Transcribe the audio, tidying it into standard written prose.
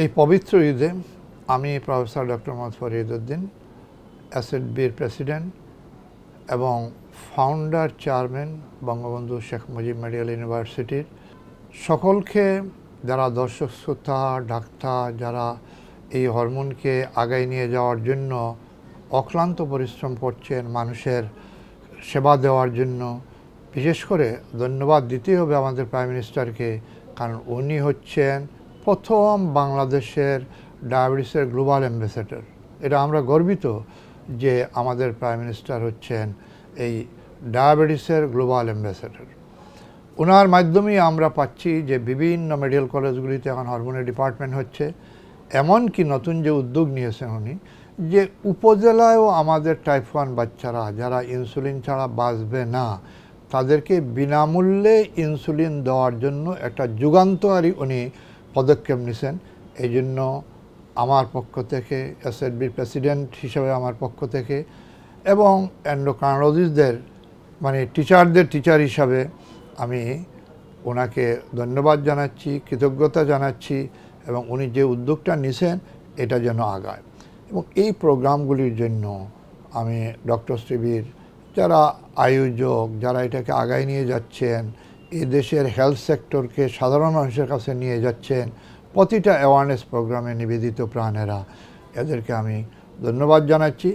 এই পবিত্র ঈদে আমি প্রফেসর ডক্টর মোহাম্মদ ফরিদ উদ্দিন, এসএডবির প্রেসিডেন্ট এবং founder chairman Bangabandhu Sheikh Mujib medical ইউনিভার্সিটির সকলকে, যারা দর্শক শ্রোতা ডাক্তার, যারা এই হরমোনকে আগায় নিয়ে যাওয়ার জন্য অক্লান্ত পরিশ্রম করছেন, মানুষের সেবা দেওয়ার জন্য বিশেষ করে ধন্যবাদ দিতেই হবে আমাদের প্রাইম মিনিস্টারকে। কারণ উনি হচ্ছেন প্রথম বাংলাদেশের ডায়াবেটিসের গ্লোবাল অ্যাম্বাসেডর। এটা আমরা গর্বিত যে আমাদের প্রাইম মিনিস্টার হচ্ছেন এই ডায়াবেটিসের গ্লোবাল অ্যাম্বাসেডর। ওনার মাধ্যমেই আমরা পাচ্ছি যে বিভিন্ন মেডিকেল কলেজগুলিতে এখন হরমোনের ডিপার্টমেন্ট হচ্ছে। এমনকি নতুন যে উদ্যোগ নিয়েছেন উনি, যে উপজেলায়ও আমাদের টাইপ 1 বাচ্চারা যারা ইনসুলিন ছাড়া বাঁচবে না, তাদেরকে বিনামূল্যে ইনসুলিন দেওয়ার জন্য একটা যুগান্তকারী উনি পদক্ষেপ নিয়েছেন। এই জন্য আমার পক্ষ থেকে, এসএডবির প্রেসিডেন্ট হিসেবে আমার পক্ষ থেকে এবং এন্ডোক্রাইনোলজিস্টদের মানে টিচারদের টিচার হিসাবে আমি ওনাকে ধন্যবাদ জানাচ্ছি, কৃতজ্ঞতা জানাচ্ছি এবং উনি যে উদ্যোগটা নিয়েছেন এটা যেন আগায়। এবং এই প্রোগ্রামগুলির জন্য আমি ডক্টর শিবির, যারা আয়োজক, যারা এটাকে আগায় নিয়ে যাচ্ছেন, এই দেশের হেলথ সেক্টরকে সাধারণ মানুষের কাছে নিয়ে যাচ্ছেন, প্রতিটা অ্যাওয়ারনেস প্রোগ্রামে নিবেদিত প্রাণেরা, এদেরকে আমি ধন্যবাদ জানাচ্ছি।